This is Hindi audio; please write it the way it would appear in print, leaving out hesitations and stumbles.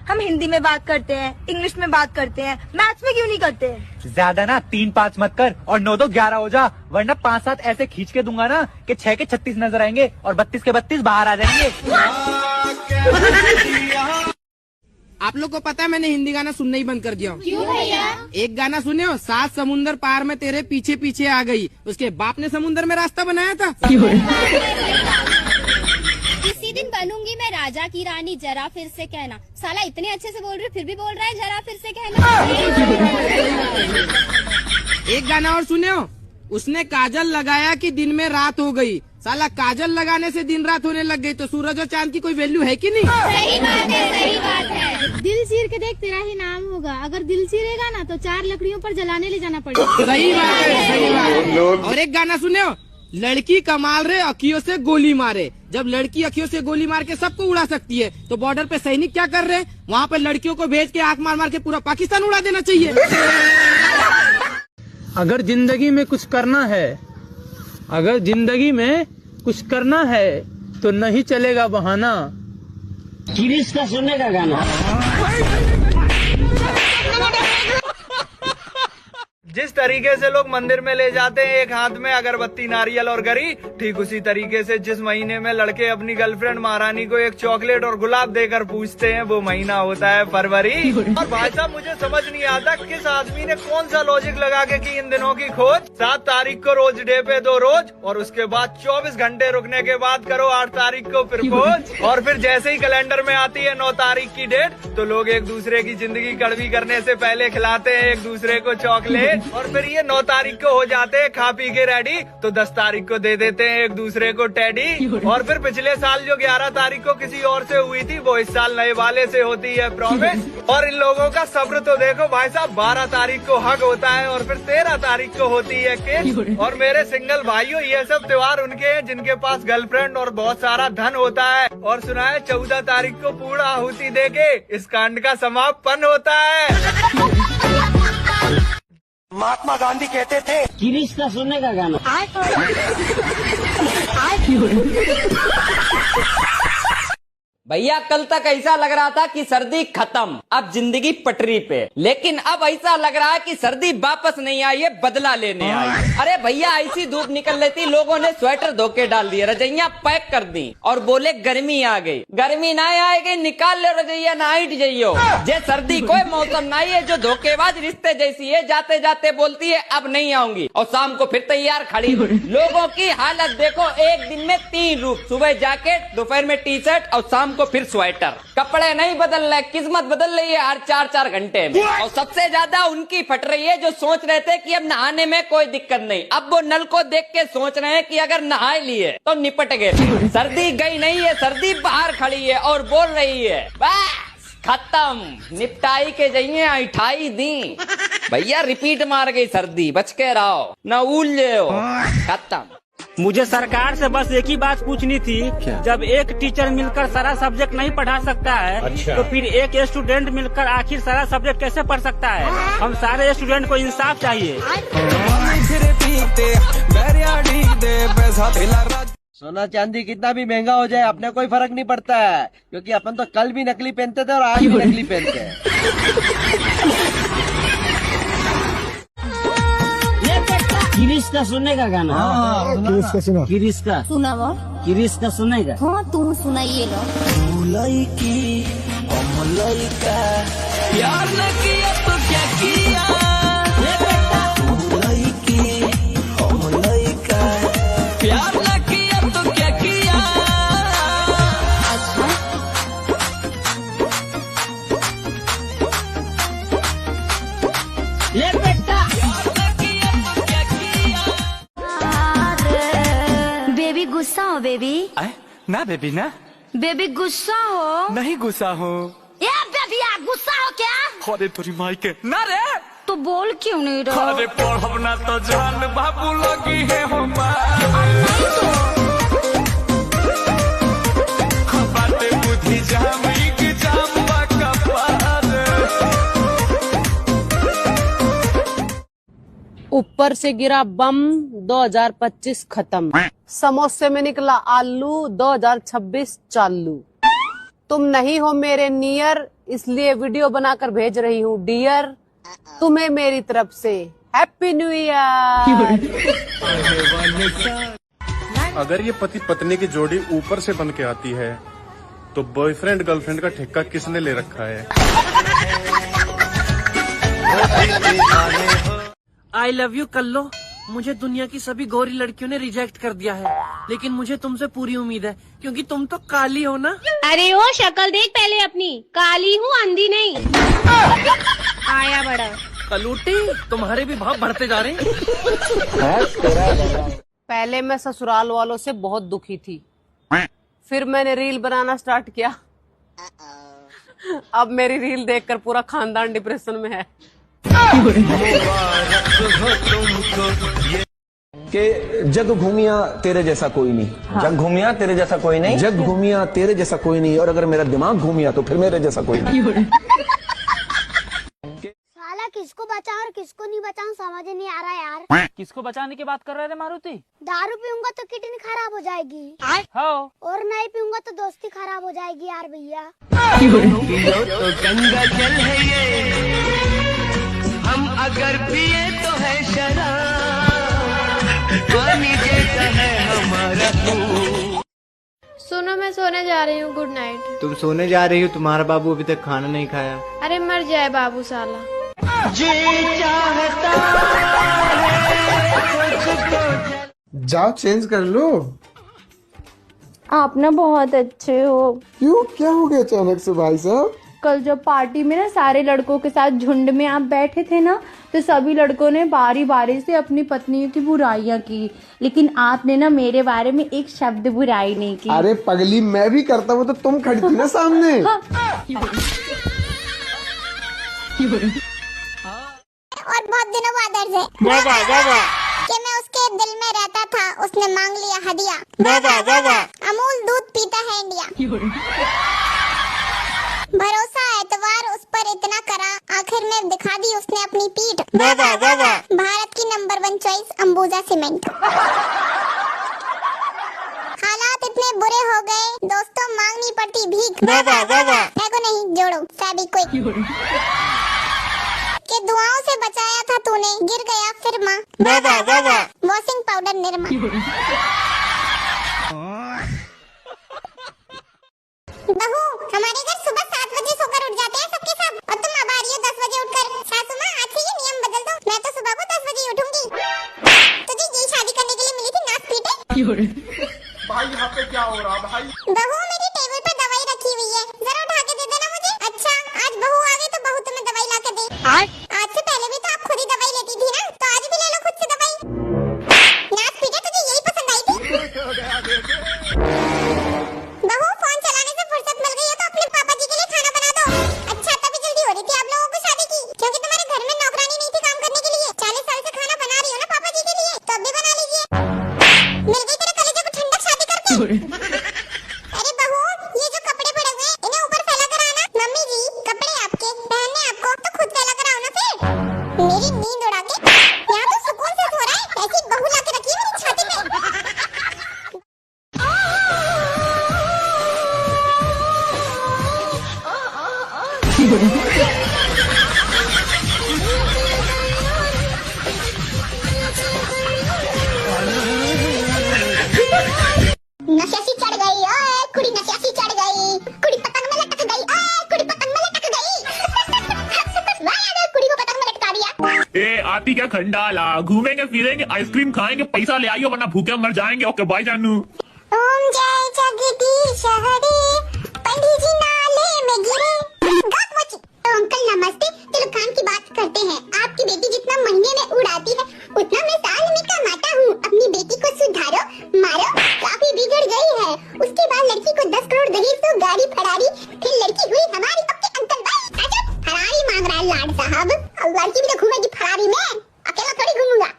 हम हिंदी में बात करते हैं, इंग्लिश में बात करते हैं, मैथ्स में क्यों नहीं करते? ज्यादा ना 3-5 मत कर और 9-2 11 हो जा, वरना 5-7 ऐसे खींच के दूंगा ना कि 6 के 36 नजर आएंगे और 32 के 32 बाहर आ जाएंगे। आप लोग को पता है मैंने हिंदी गाना सुनना ही बंद कर दिया। क्यों भैया? एक गाना सुने हो, 7 समुंदर पार में तेरे पीछे पीछे आ गई, उसके बाप ने समुंदर में रास्ता बनाया था। किसी दिन बनूंगी मैं राजा की रानी, जरा फिर से कहना। साला इतने अच्छे से बोल रहे फिर भी बोल रहा है जरा फिर से कहना। एक गाना और सुने हो, उसने काजल लगाया कि दिन में रात हो गई। साला काजल लगाने से दिन रात होने लग गई तो सूरज और चांद की कोई वैल्यू है कि नहीं? सही बात है, सही बात है। दिल चीर के देख तेरा ही नाम होगा, अगर दिल चीरेगा ना तो 4 लकड़ियों पर जलाने ले जाना पड़ेगा। सही बात है, सही बात है। और एक गाना सुने हो, लड़की कमाल रे अखियों से गोली मारे। जब लड़की अखियों से गोली मार के सबको उड़ा सकती है तो बॉर्डर पे सैनिक क्या कर रहे हैं? वहाँ पे लड़कियों को भेज के आंख मार मार के पूरा पाकिस्तान उड़ा देना चाहिए। अगर जिंदगी में कुछ करना है, अगर जिंदगी में कुछ करना है तो नहीं चलेगा बहाना। किरिश का सुनने का गाना। जिस तरीके से लोग मंदिर में ले जाते हैं एक हाथ में अगरबत्ती, नारियल और गरी, ठीक उसी तरीके से जिस महीने में लड़के अपनी गर्लफ्रेंड महारानी को एक चॉकलेट और गुलाब देकर पूछते हैं, वो महीना होता है फरवरी। और भाई साहब मुझे समझ नहीं आता किस आदमी ने कौन सा लॉजिक लगा के की इन दिनों की खोज। 7 तारीख को रोज डे पे 2 रोज और उसके बाद 24 घंटे रुकने के बाद करो 8 तारीख को फिर खोज। और फिर जैसे ही कैलेंडर में आती है 9 तारीख की डेट तो लोग एक दूसरे की जिंदगी कड़वी करने से पहले खिलाते हैं एक दूसरे को चॉकलेट। और फिर ये 9 तारीख को हो जाते हैं खा पी के रेडी तो 10 तारीख को दे देते हैं एक दूसरे को टेडी। और फिर पिछले साल जो 11 तारीख को किसी और से हुई थी वो इस साल नए वाले से होती है प्रॉमिस। और इन लोगों का सब्र तो देखो भाई साहब, 12 तारीख को हग होता है और फिर 13 तारीख को होती है किस। और मेरे सिंगल भाइयों ये सब त्योहार उनके हैं जिनके पास गर्लफ्रेंड और बहुत सारा धन होता है। और सुना है 14 तारीख को पूर्ण आहुति देके इस कांड का समापन होता है। महात्मा गांधी कहते थे किरिश का सुनने का गाना। भैया कल तक ऐसा लग रहा था कि सर्दी खत्म, अब जिंदगी पटरी पे, लेकिन अब ऐसा लग रहा है कि सर्दी वापस नहीं आई है, बदला लेने आई। अरे भैया ऐसी धूप निकल रही थी, लोगों ने स्वेटर धोके डाल दिए, रजैया पैक कर दी और बोले गर्मी आ गई। गर्मी ना आएगी, निकाल ले रजैया, नाइट जाइयो। जे सर्दी कोई मौसम नहीं है, जो धोखेबाज रिश्ते जैसी है, जाते जाते बोलती है अब नहीं आऊंगी और शाम को फिर तैयार खड़ी। लोगों की हालत देखो, एक दिन में 3 रूप, सुबह जैकेट, दोपहर में टी शर्ट और शाम को फिर स्वेटर। कपड़े नहीं बदल रहे, किस्मत बदल रही है हर 4-4 घंटे में। और सबसे ज्यादा उनकी फट रही है जो सोच रहे थे कि अब नहाने में कोई दिक्कत नहीं, अब वो नल को देख के सोच रहे हैं कि अगर नहा लिए तो निपट गए। सर्दी गई नहीं है, सर्दी बाहर खड़ी है और बोल रही है बस खत्म, निपटाई के जाइए ऐठाई दी। भैया रिपीट मार गई सर्दी, बच के रहो न उलझे हो, खत्म। मुझे सरकार से बस एक ही बात पूछनी थी, जब एक टीचर मिलकर सारा सब्जेक्ट नहीं पढ़ा सकता है तो फिर एक स्टूडेंट मिलकर आखिर सारा सब्जेक्ट कैसे पढ़ सकता है? हम सारे स्टूडेंट को इंसाफ चाहिए। सोना चांदी कितना भी महंगा हो जाए अपने कोई फर्क नहीं पड़ता है, क्योंकि अपन तो कल भी नकली पहनते थे और आज भी नकली पहनते हैं। किरिश का सुनने का गाना। किरिश का सुना। किरिश का सुना वो, किरिश का सुनेगा। हाँ तुम सुनाइए लो। प्यार न किया तो क्या किया, प्यार न किया तो क्या किया। ले बेटा बेबी गुस्सा हो बेबी। ना बेबी ना, बेबी गुस्सा हो। नहीं गुस्सा हो। ये बेबी गुस्सा हो क्या? अरे तोरी माई के ना रे, तो बोल क्यों नहीं रहा? अरे पढ़ब ना तो जान बाबू लगी है हम बातें बुद्धि जामी की जाम्बा का पार। ऊपर से गिरा बम 2025 खत्म, समोसे में निकला आलू 2026 चालू। तुम नहीं हो मेरे नियर, इसलिए वीडियो बनाकर भेज रही हूँ। डियर, तुम्हें मेरी तरफ से हैप्पी न्यू ईयर। अगर ये पति पत्नी की जोड़ी ऊपर से बन के आती है तो बॉयफ्रेंड गर्लफ्रेंड का ठेका किसने ले रखा है? आई लव यू कल्लो। मुझे दुनिया की सभी गोरी लड़कियों ने रिजेक्ट कर दिया है, लेकिन मुझे तुमसे पूरी उम्मीद है, क्योंकि तुम तो काली हो ना। अरे ओ शक्ल देख पहले अपनी, काली हूँ अंधी नहीं। आया बड़ा कलूटी, तुम्हारे भी भाव बढ़ते जा रहे हैं। पहले मैं ससुराल वालों से बहुत दुखी थी, फिर मैंने रील बनाना स्टार्ट किया। अब मेरी रील देखकर पूरा खानदान डिप्रेशन में है। कि जग घूमिया तेरे जैसा कोई नहीं। हाँ। जग घूमिया तेरे जैसा कोई नहीं। जग घूमिया तेरे जैसा कोई नहीं, और अगर मेरा दिमाग घूमिया तो फिर मेरे जैसा कोई नहीं। साला किसको बचाऊं और किसको नहीं बचाऊं समझ नहीं आ रहा यार। किसको बचाने की बात कर रहे थे मारुति? दारू पीऊंगा तो किडनी खराब हो जाएगी, हाँ। और नहीं पीऊंगा तो दोस्ती खराब हो जाएगी यार भैया। तो गंगा जल है ये, हम अगर पिए तो है शराब, पानी जैसा है हमारा खून। सुनो मैं सोने जा रही हूँ, गुड नाइट। तुम सोने जा रही हो? तुम्हारा बाबू अभी तक खाना नहीं खाया। अरे मर जाए बाबू साला। जाओ चेंज कर लो। आप ना बहुत अच्छे हो। क्यों, क्या हो गया अचानक से भाई साहब? कल जब पार्टी में ना सारे लड़कों के साथ झुंड में आप बैठे थे ना, तो सभी लड़कों ने बारी बारी से अपनी पत्नियों की बुराइयां की, लेकिन आपने ना मेरे बारे में एक शब्द बुराई नहीं की। अरे पगली, मैं भी करता हूँ तो तुम खड़ी थी ना सामने। और बहुत दिनों बाद है कि मैं उसके दिल में रहता था, उसने मांग लिया हदिया। अमूल दूध पीता है इंडिया। भरोसा एतवार उस पर इतना करा, आखिर में दिखा दी उसने अपनी पीठ। भारत की नंबर 1 चॉइस अंबुजा सीमेंट। हालात इतने बुरे हो गए, दोस्तों मांगनी पड़ती भीख। एगो नहीं जोड़ो सभी कोई के दुआओं से बचाया था तूने, गिर गया फिर माँ। Washing powder Nirma. बहू, हमारे घर सुबह 7 बजे सोकर उठ जाते हैं सबके सब, और तुम अब आ रही हो 10 बजे उठकर। सासू माँ, आज से ये नियम बदल दो, मैं तो सुबह को 10 बजे उठूंगी। तुझे ये शादी करने के लिए मिली थी नाक पीटे। भाई यहाँ पे क्या हो रहा भाई? बहू, मेरी टेबल पर दवाई रखी हुई है, जरा उठा के दे देना मुझे। अच्छा, आज बहू आ गई तो बहू तुम्हें दवाई ला कर दे। आज से पहले भी तो आप खुद ही दवाई लेती थी ना, तो आज भी ले लो खुद से दवाई। नाक पीटे तुझे यही पसंद आई थी? बहू, फोन चलाने से फुर्सत मिल गई है तो अपने पापा जी के लिए खाना बना दो। अच्छा, तभी जल्दी हो रही थी आप लोगों को शादी की, क्योंकि तुम्हारे घर में नौकरानी नहीं थी काम करने के लिए। 40 साल से खाना बना रही हो ना पापा जी के लिए, तो अब भी बना लीजिए। मिल गई तेरे कलेजे को ठंडक शादी करके। अरे बहू, ये जो कपड़े पड़े हुए हैं इन्हें ऊपर फैला कर आना। मम्मी जी, कपड़े आपके, पहनने आपको, तो खुद फैला कर आओ ना फिर। मेरी नींद उड़ा के यहाँ तो सुकून से सो रहा है, ऐसी बहू ला के रखी है मेरी छाती पे। नशा चढ़ गई, ओए कुड़ी नशा चढ़ गई, कुड़ी पतंग में लटक गई, ओए कुड़ी पतंग में लटक गई। वाह, कुड़ी को पतंग में लटका दिया। ए आती क्या खंडाला, घूमेंगे फिरेंगे आइसक्रीम खाएंगे, पैसा ले आइयो वरना भूखे मर जाएंगे। ओके बाय जानू। ओम जय जगदीश हरे, पंडित जी नाले में गिरे। तो अंकल नमस्ते, चलो काम की बात करते हैं। आपकी बेटी जितना महीने में उड़ाती है उतना मैं साल में कमाता हूँ। अपनी बेटी को सुधारो, मारो, काफी बिगड़ गई है। उसके बाद लड़की को 10 करोड़ दहेज तो गाड़ी फरारी, फिर लड़की हुई हमारी आपके अंकल भाई। फरारी मांग रहा है लाड साहब, और लड़की भी तो घूमेगी फरारी में, अकेला थोड़ी घूमूंगा।